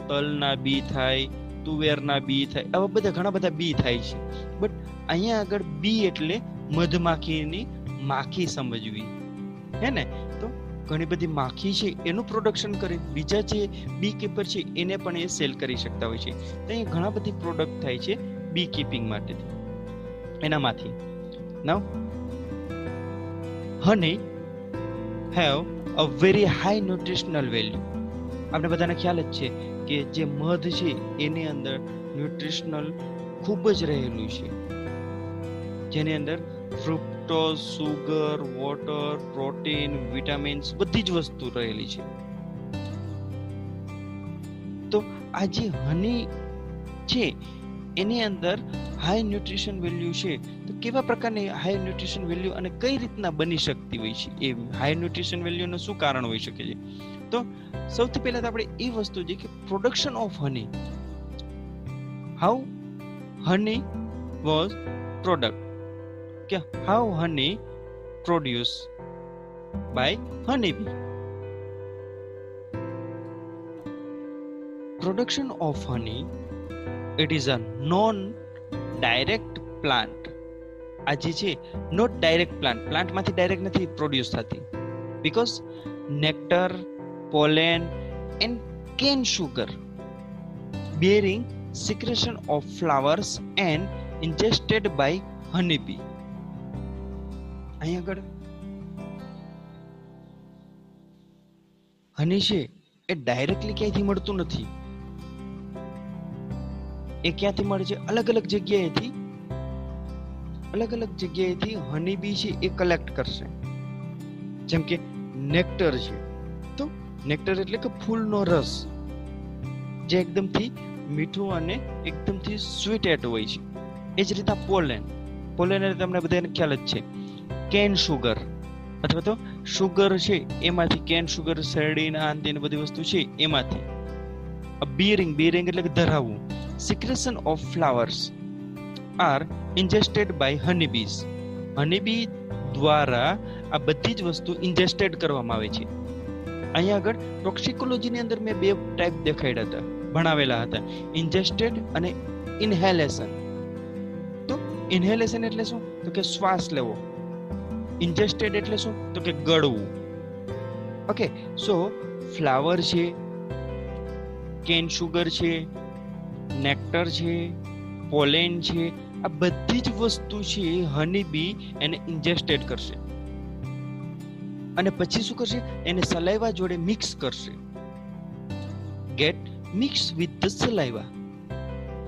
તલના બી થાય, તુવેરના બી થાય, આવા બધા ઘણા બધા બી થાય છે. બટ અહીંયા આગળ બી એટલે મધમાખીની માખી સમજવી, હે ને? તો ઘણી બધી માખી છે એનું પ્રોડક્શન કરી બીજા જે બી કીપર છે એને પણ એ સેલ કરી શકતા હોય છે. તો અહીંયા ઘણા બધી પ્રોડક્ટ થાય છે બી કીપિંગ માટે એનામાંથી. Now honey have a very high nutritional value. આપણે બધાને ખ્યાલ જ છે કે જે મધ છે એની અંદર ન્યુટ્રિશનલ ખૂબ જ રહેલું છે, જેની અંદર fructose, sugar, water, protein, vitamins બધી જ વસ્તુ રહેલી છે. તો આ જે હની છે એની અંદર હાઈ ન્યુટ્રિશન વેલ્યુ છે. તો કેવા પ્રકારની હાઈ ન્યુટ્રિશન વેલ્યુ અને કઈ રીતના બની શકતી હોય છે, એ હાઈ ન્યુટ્રિશન વેલ્યુનું શું કારણ હોઈ શકે છે? તો સૌથી પહેલા તો આપણે એ વસ્તુ છે કે production of honey, how honey was product, કે how honey produce by honey bee. Production of honey, it is a non-direct plant. આ જે છે નોટ ડાયરેક્ટ પ્લાન્ટ માંથી ડાયરેક્ટ નથી પ્રોડ્યુસ થતી, because nectar, pollen and cane sugar bearing secretion of flowers and ingested by honeybee. અહીં આગળ હની છે એ directly ક્યાંયથી મળતું નથી, એ ક્યાંથી મળે છે? અલગ અલગ જગ્યાએથી હનીબી છે એ કલેક્ટ કરશે. જેમ કે નેક્ટર છે, તો નેક્ટર એટલે કે ફૂલનો રસ, જે એકદમથી મીઠું અને એકદમથી સ્વીટેટ હોય છે. એ જ રીતે પોલેન એટલે તમને બધાને ખ્યાલ જ છે, કેન સુગર અથવા તો સુગર છે એમાંથી, કેન સુગર, શેરડી આ બધી વસ્તુ છે એમાંથી. બીરિંગ એટલે કે ધરાવવું. Secretion of flowers are ingested by honeybees. honeybee દ્વારા આ બધી જ વસ્તુ ઇન્જેસ્ટેડ કરવામાં આવે છે. અહીંયા આગળ ટોક્સિકોલોજીની અંદર મેં બે ટાઈપ દેખાડ્યા હતા, ભણાવેલા હતા, ઇન્જેસ્ટેડ અને ઇન્હેલેશન. તો ઇન્હેલેશન એટલે શું? તો કે શ્વાસ લેવો. ઇન્જેસ્ટેડ એટલે શું? તો કે ગળવું. ઓકે, સો ફ્લાવર છે, કેન સુગર છે, નેક્ટર છે, પોલેન છે, આ બધી જ વસ્તુ છે હનીબી એને ઇન્જેસ્ટેડ કરશે અને પછી શું કરશે? એને સલાઈવા જોડે મિક્સ કરશે. Get mix with the saliva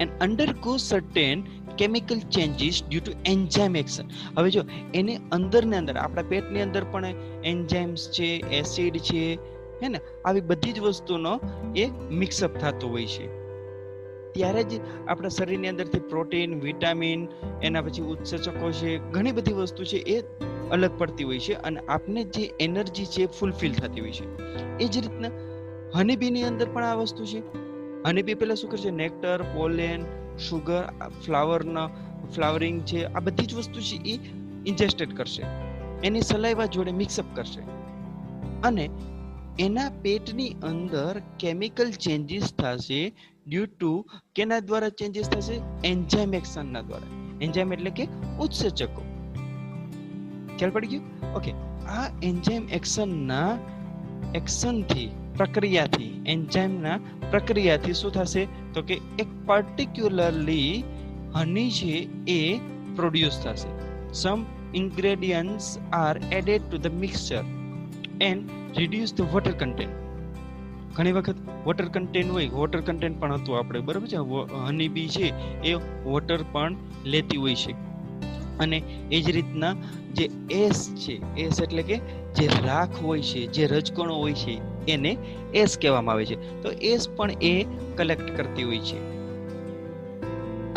and undergo certain chemical changes due to enzyme action. હવે જો એની અંદર આપણા પેટની અંદર પણ એન્ઝાઇમ્સ છે, એસિડ છે, હે ને, આવી બધી જ વસ્તુનો એ મિક્સઅપ થતો હોય છે. ત્યારે જ આપણા શરીરની અંદરથી પ્રોટીન, વિટામિન, એના પછી ઉત્સેચકો છે, ઘણી બધી વસ્તુ છે એ અલગ પડતી હોય છે અને આપને જે એનર્જી છે ફૂલફિલ થતી હોય છે. એ જ રીતના હનીબીની અંદર પણ આ વસ્તુ છે. હનીબી પહેલા શું કરશે? નેક્ટર, પોલેન, સુગર, ફ્લાવરિંગ છે, આ બધી જ વસ્તુ છે એ ઇન્જેસ્ટેડ કરશે, એની સલાઈવા જોડે મિક્સઅપ કરશે અને એના પેટની અંદર કેમિકલ ચેન્જીસ થશે. ડ્યુ ટુ કેના દ્વારા ચેન્જીસ થશે? એન્ઝાઇમ એક્શનના દ્વારા. એન્ઝાઇમ એટલે કે ઉત્સેચકો. ખ્યાલ પડી ગયું? ઓકે, આ એન્ઝાઇમ એક્શનથી એન્ઝાઇમના પ્રક્રિયાથી શું થશે? તો કે એક પર્ટિક્યુલરલી હની છે એ પ્રોડ્યુસ થશે. Some ingredients are added to the mixture and reduce the water content. ઘણી વખત વોટર કન્ટેન્ટ હોય, વોટર કન્ટેન્ટ પણ હતું આપણે, બરાબર છે? હનીબી છે એ વોટર પણ લેતી હોય છે અને એ જ રીતના જે એસ છે, એસ એટલે કે જે રાખ હોય છે, જે રજકણો હોય છે એને એસ કહેવામાં આવે છે. તો એસ પણ એ કલેક્ટ કરતી હોય છે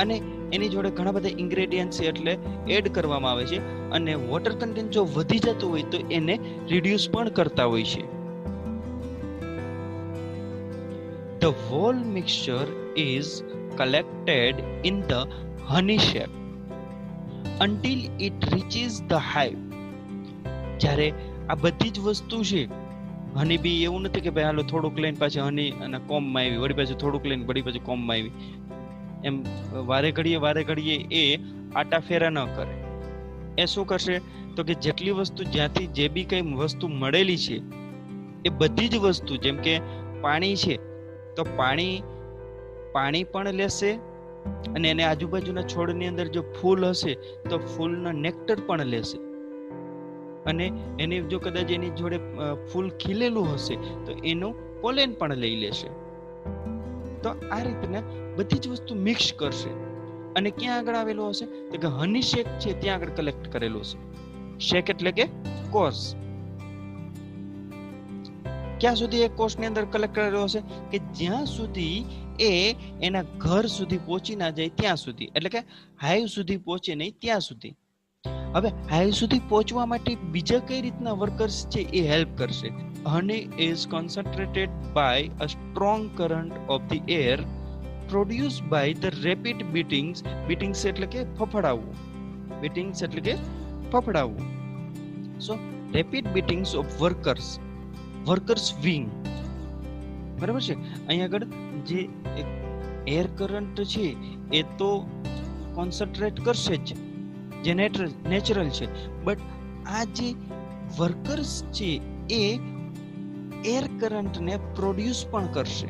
અને એની જોડે ઘણા બધા ઇન્ગ્રેડિયન્ટ્સ એટલે એડ કરવામાં આવે છે અને વોટર કન્ટેન્ટ જો વધી જતું હોય તો એને રિડ્યુસ પણ કરતા હોય છે. The whole mixture is collected in the honey shape until it reaches the hive. જ્યારે આ બધી જ વસ્તુ છે, હની બી એવું નથી કે ભાઈ હાલો થોડુંક લઈને પાછી હની અને કોમમાં આવી, વળી પાછું થોડુંક લઈને વળી પાછું કોમમાં આવી, એમ વારે ઘડીએ એ આટા ફેરા ન કરે. એ શું કરશે તો કે જેટલી વસ્તુ જ્યાંથી જે બી કઈ વસ્તુ મળેલી છે એ બધી જ વસ્તુ, જેમ કે પાણી છે તો પાણી પણ લેશે, અને એને આજુબાજુના છોડની અંદર જો ફૂલ હશે તો ફૂલના નેક્ટર પણ લેશે, અને એને જો કદાચ એની જોડે ફૂલ ખીલેલું હશે તો એનું પોલેન પણ લઈ લેશે. તો આ રીતના બધી જ વસ્તુ મિક્સ કરશે. અને ક્યાં આગળ આવેલો હશે તો કે હની શેક છે ત્યાં આગળ કલેક્ટ કરેલો હશે. શેક એટલે કે કોષ. ક્યાં સુધી એ કોષની અંદર કલેક્ટ કરેલો હશે કે જ્યાં સુધી એ એના ઘર સુધી પહોંચી ના જાય ત્યાં સુધી, એટલે કે હાઈવ સુધી પહોંચે નહીં ત્યાં સુધી. હવે હાઈવ સુધી પહોંચવા માટે બીજા કઈ રીતના વર્કર્સ છે એ હેલ્પ કરશે. honey is concentrated by a strong current of the air produced by the rapid beatings એટલે કે ફફડાવવું. beatings એટલે કે ફફડાવવું. so rapid beatings of workers wing. બરાબર છે. અહીંયા આગળ જે એર કરંટ છે એ તો કોન્સન્ટ્રેટ કરશે જ, જે નેચરલ છે, બટ આ જે વર્કર્સ છે એ એર કરંટને પ્રોડ્યુસ પણ કરશે.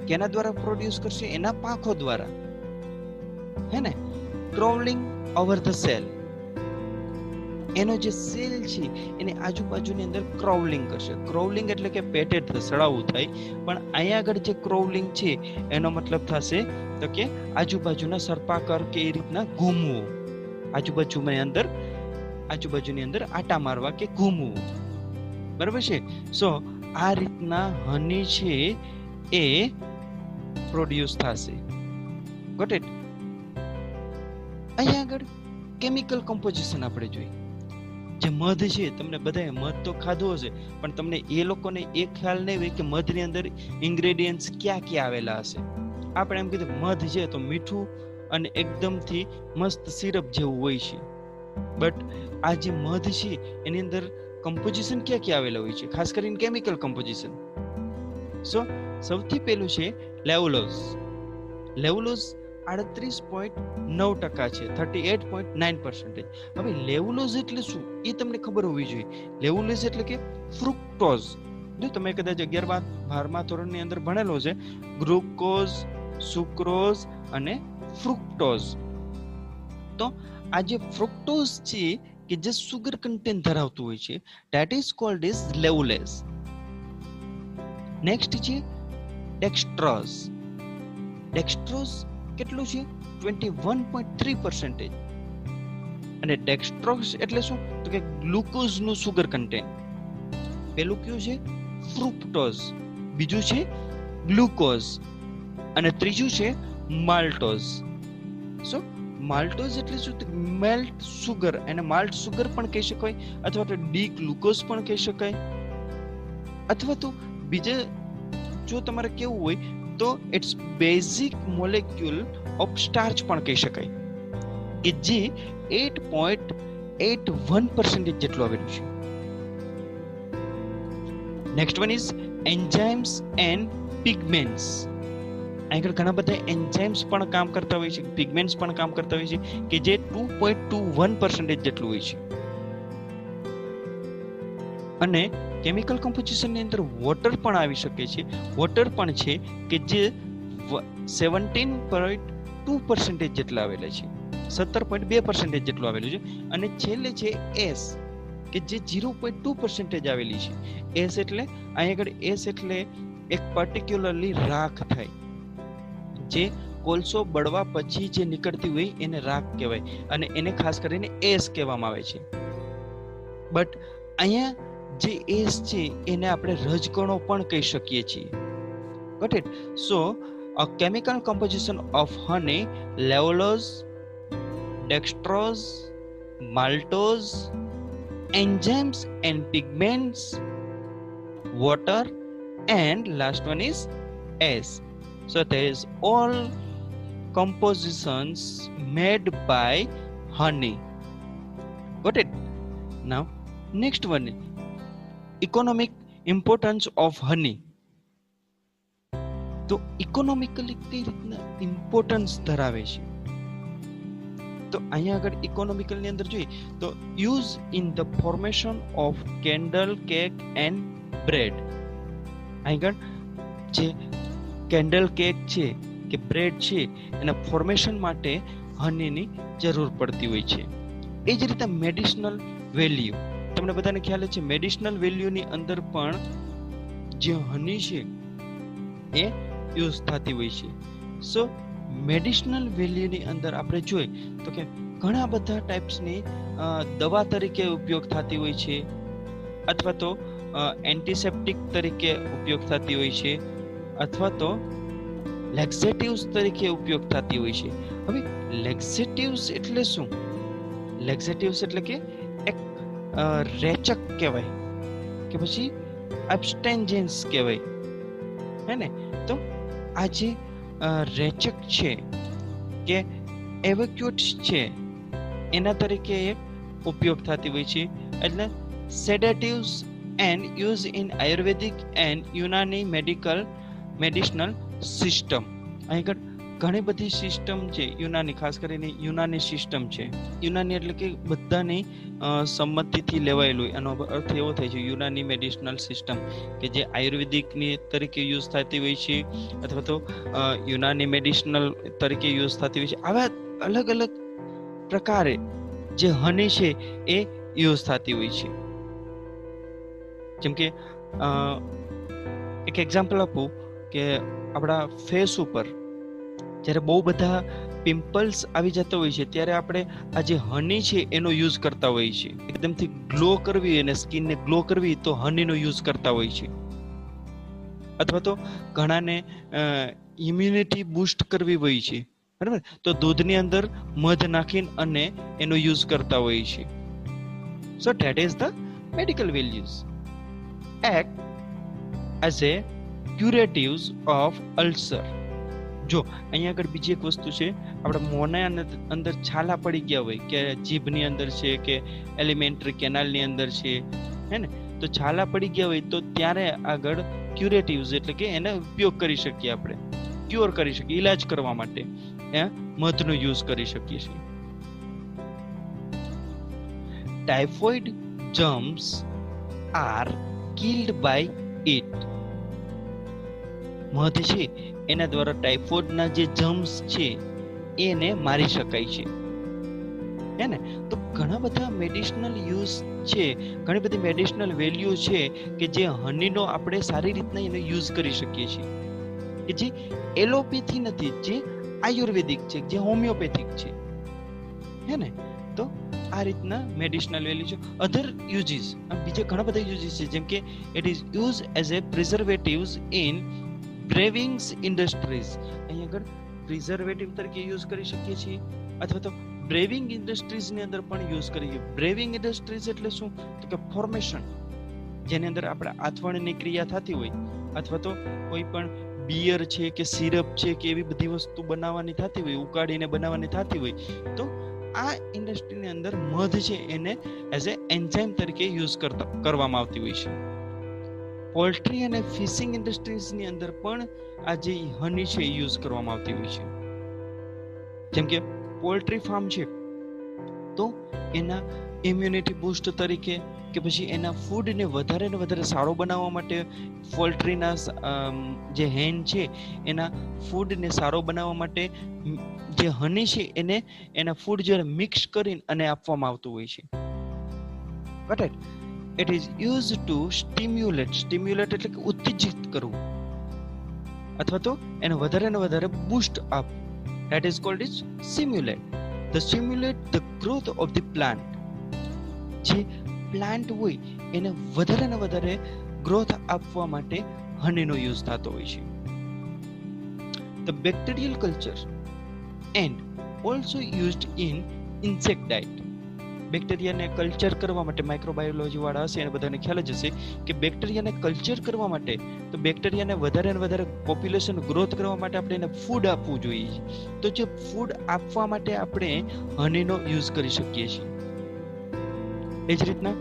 કેના દ્વારા પ્રોડ્યુસ કરશે? એના પાંખો દ્વારા, હે ને? ક્રોવલિંગ ઓવર ધ સેલ. એનો જે સેલ છે એને આજુબાજુની અંદર ક્રોવલિંગ કરશે. ક્રોવલિંગ એટલે કે પેટે ધસડાવું થાય, પણ અહીંયા આગળ જે ક્રોવલિંગ છે એનો મતલબ થશે તો કે આજુબાજુના સર્પાકાર કે એ રીતના ઘૂમવું, આજુબાજુની અંદર આટા મારવા કે ઘૂમવું. બરાબર છે. સો આ રીતના હની છે એ પ્રોડ્યુસ થશે. Got it? અહીંયા આગળ કેમિકલ કમ્પોઝિશન આપણે જોઈએ. જે મધ છે, તમને બધાએ મધ તો ખાધું હશે, પણ તમને એ લોકોને એ ખ્યાલ નહીં હોય કે મધની અંદર ઇન્ગ્રેડિયન્ટ્સ ક્યાં આવેલા હશે. આપણે એમ કીધું મધ છે તો મીઠું અને એકદમથી મસ્ત સિરપ જેવું હોય છે, બટ આ જે મધ છે એની અંદર કમ્પોઝિશન ક્યાં આવેલા હોય છે, ખાસ કરીને કેમિકલ કમ્પોઝિશન. સો સૌથી પહેલું છે લેવુલોઝ. 38.9% છે, 38.9%. હવે લેવુલોઝ એટલે શું એ તમને ખબર હોવી જોઈએ. લેવુલોઝ એટલે કે ફ્રુક્ટોઝ. જો તમે કદાચ 11-12મા ધોરણની અંદર ભણેલો છે, ગ્લુકોઝ, સુક્રોઝ અને ફ્રુક્ટોઝ. તો આ જે ફ્રુક્ટોઝ છે કે જે સુગર કન્ટેન્ટ ધરાવતું હોય છે, that is called as levulose. Next છે ડેક્સ્ટ્રોઝ. ડેક્સ્ટ્રોઝ કેટલું છે? 21.3%. અને ડેક્સ્ટ્રોઝ એટલે શું તો કે ગ્લુકોઝ નું સુગર કન્ટેન્ટ. પેલું કયું છે? ફ્રુક્ટોઝ, બીજું છે ગ્લુકોઝ, અને ત્રીજું છે માલ્ટોઝ. સો માલ્ટોઝ એટલે શું? મેલ્ટ સુગર, એને માલ્ટ સુગર પણ કહી શકાય, અથવા તો ડી ગ્લુકોઝ પણ કહી શકાય, અથવા તો બીજે જો તમારે કેવું હોય તો it's basic molecule of starch પણ કહી શકાય, કે જે 8.81% જેટલું આવેલું છે. Next one is enzymes and pigments. આગળ ઘણા બધા એન્ઝાઇમ્સ પણ કામ કરતા હોય છે, પિગમેન્ટ્સ પણ કામ કરતા હોય છે, કે જે 2.21% જેટલું હોય છે. અને કેમિકલ કમ્પોઝિશનની અંદર વોટર પણ આવી શકે છે. વોટર પણ છે કે જે 17.2% જેટલા આવેલા છે, 17.2% જેટલું આવેલું છે. અને છેલ્લે છે એસ, કે જે 0.2% આવેલી છે. એસ એટલે અહીં આગળ એસ એટલે એક પર્ટિક્યુલરલી રાખ થાય, જે કોલસો બળવા પછી જે નીકળતી હોય એને રાખ કહેવાય, અને એને ખાસ કરીને એસ કહેવામાં આવે છે. બટ અહીંયા જે એસ છે એને આપણે રજકણો પણ કહી શકીએ છીએ. Got it? So a chemical composition of honey, levulose, dextrose, maltose, enzymes and pigments, water, and last one is S. So there is all compositions made by honey. Got it? Now next one, economic importance of honey. તો economically કઈ રીતના importance ધરાવે છે. તો અહીંયા આગળ economical ની અંદર જોઈએ તો use in the formation of candle, cake and bread. આગળ જે કેન્ડલ કેક છે કે બ્રેડ છે એના ફોર્મેશન માટે હનીની જરૂર પડતી હોય છે. એ જ રીતે મેડિસિનલ વેલ્યુ, તમને બધાને ખ્યાલ છે મેડિસિનલ વેલ્યુની અંદર પણ જે હની છે એ યુઝ થતી હોય છે. સો મેડિસિનલ વેલ્યુની અંદર આપણે જોઈએ તો કે ઘણા બધા ટાઈપ્સની દવા તરીકે ઉપયોગ થતી હોય છે, અથવા તો એન્ટિસેપ્ટિક તરીકે ઉપયોગ થતી હોય છે, અથવા તો લેક્સેટિવ્સ તરીકે ઉપયોગ થતી હોય છે. હવે લેક્સેટિવ્સ એટલે શું? લેક્સેટિવ્સ એટલે કે એક રેચક કહેવાય કે પછી એબ્સ્ટેન્જન્સ કહેવાય, હે ને. તો આ જે રેચક છે કે એવેક્યુટ્સ છે એના તરીકે એક ઉપયોગ થતી હોય છે. એટલે sedatives and use in Ayurvedic and Unani medicinal system. અહીં ઘણી બધી સિસ્ટમ છે યુનાની, ખાસ કરીને યુનાની સિસ્ટમ છે. યુનાની એટલે કે બધાની સંમતિથી લેવાયેલું, એનો અર્થ એવો થાય છે યુનાની મેડિસિનલ સિસ્ટમ કે જે આયુર્વેદિકની તરીકે યુઝ થતી હોય છે, અથવા તો યુનાની મેડિસિનલ તરીકે યુઝ થતી હોય છે. આવા અલગ અલગ પ્રકારે જે હની છે એ યુઝ થતી હોય છે. જેમ કે એક એક્ઝામ્પલ આપું કે આપણા ફેસ ઉપર જ્યારે બહુ બધા પિમ્પલ્સ આવી જતા હોય છે ત્યારે આપણે આ જે હની છે એનો યુઝ કરતા હોઈએ છીએ. એકદમથી ગ્લો કરવી અને સ્કિનને ગ્લો કરવી તો હનીનો યુઝ કરતા હોય છે. અથવા તો ઘણાને ઇમ્યુનિટી બૂસ્ટ કરવી હોય છે, બરાબર, તો દૂધની અંદર મધ નાખીને અને એનો યુઝ કરતા હોઈએ છીએ. So that is the medical values. Act as a curatives of ulcer. જો અહીંયા આગળ બીજી એક વસ્તુ છે, આપણા મોંના અંદર છાલા પડી ગયા હોય કે જીભની અંદર છે કે એલિમેન્ટરી કેનાલની અંદર છે, હે ને, તો છાલા પડી ગયા હોય તો ત્યારે આગળ ક્યુરેટિવ્સ એટલે કે એનો ઉપયોગ કરી શકીએ, આપણે ક્યોર કરી શકીએ, ઈલાજ કરવા માટે મધનો યુઝ કરી શકીએ છીએ. Typhoid germs are killed by it. મધ છે એના દ્વારા ટાઇફોઇડના જે જર્મ્સ છે એને મારી શકાય છે, હે ને. તો ઘણા બધા મેડિસિનલ યુઝ છે, ઘણી બધી મેડિસિનલ વેલ્યુ છે કે જે હનીનો આપણે સારી રીતના એનો યુઝ કરી શકીએ છીએ, કે જે એલોપેથી નથી, જે આયુર્વેદિક છે, જે હોમિયોપેથિક છે, હે ને. તો આ રીતના મેડિસિનલ વેલ્યુ છે. અધર યુઝીસ, બીજા ઘણા બધા યુઝીસ છે, જેમ કે it is use as a preservatives in brewings industries. અહીં આગળ પ્રિઝર્વેટિવ તરીકે યુઝ કરી શકીએ છીએ, અથવા તો બ્રેવિંગ ઇન્ડસ્ટ્રીઝની અંદર પણ યુઝ કરીએ. બ્રેવિંગ ઇન્ડસ્ટ્રીઝ એટલે શું? તો કે ફોર્મેશન, જેની અંદર આપણે આથવણની ક્રિયા થતી હોય, અથવા તો કોઈ પણ બિયર છે કે સિરપ છે કે એવી બધી વસ્તુ બનાવવાની થતી હોય, ઉકાળીને બનાવવાની થતી હોય, તો આ ઇન્ડસ્ટ્રીની અંદર મધ છે એને એઝ એ એન્ઝાઇમ તરીકે યુઝ કરવામાં આવતી હોય છે. પોલ્ટ્રી અને ફિશિંગ ઇન્ડસ્ટ્રીઝની અંદર પણ આ જે હની છે એ યુઝ કરવામાં આવતી હોય છે. જેમ કે પોલ્ટ્રી ફાર્મ છે તો એના ઇમ્યુનિટી બૂસ્ટ તરીકે કે પછી એના ફૂડને વધારે ને વધારે સારો બનાવવા માટે પોલ્ટ્રીના જે હેન છે એના ફૂડને સારો બનાવવા માટે જે હની છે એને એના ફૂડ જ્યારે મિક્સ કરીને અને આપવામાં આવતું હોય છે. Correct. It is used to stimulate એટલે કે ઉત્તેજિત કરવું, અથવા તો એને વધારે ને વધારે બૂસ્ટ આપવું. That is called is stimulate. The stimulate the growth of the plant. જે પ્લાન્ટ હોય એને વધારે ને વધારે ગ્રોથ આપવા માટે હનીનો યુઝ થતો હોય છે. The bacterial culture and also used in insect diet. બેક્ટેરિયાને કલ્ચર કરવા માટે માઇક્રોબાયોલોજી વાળા હશે એને બધાને ખ્યાલ જ હશે કે બેક્ટેરિયાને કલ્ચર કરવા માટે, તો બેક્ટેરિયાને વધારે ને વધારે પોપ્યુલેશન ગ્રોથ કરવા માટે આપણે એને ફૂડ આપવું જોઈએ. તો જે ફૂડ આપવા માટે આપણે હનીનો યુઝ કરી શકીએ છીએ. એ જ રીતના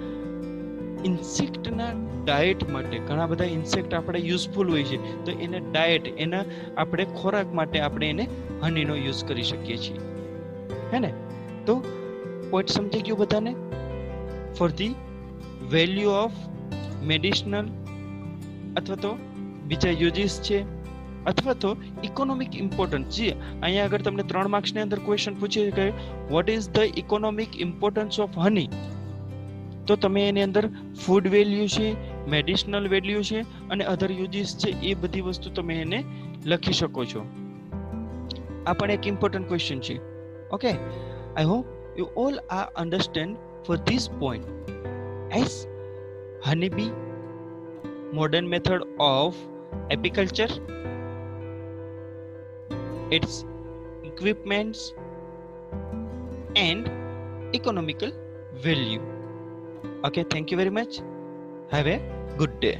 ઇન્સેક્ટના ડાયટ માટે ઘણા બધા ઇન્સેક્ટ આપણે યુઝફુલ હોય છે, તો એને ડાયટ, એના આપણે ખોરાક માટે આપણે એને હનીનો યુઝ કરી શકીએ છીએ, હે ને? તો પોઈન્ટ સમજી ગયું બધાને? For the value of medicinal અથવા તો બીજા યુઝિસ છે, અથવા તો ઇકોનોમિક ઇમ્પોર્ટન્સ. જે અહીંયા આગળ તમને 3 માર્ક્સની અંદર ક્વેશ્ચન પૂછે કે what is the economic importance of honey, તો તમે એની અંદર ફૂડ વેલ્યુ છે, મેડિસિનલ વેલ્યુ છે અને અધર યુઝિસ છે, એ બધી વસ્તુ તમે એને લખી શકો છો. આ પણ એક ઇમ્પોર્ટન્ટ ક્વેશ્ચન છે. Okay, I hope you all are understand for this point. S honeybee, modern method of apiculture, its equipments and economical value. Okay, thank you very much. Have a good day.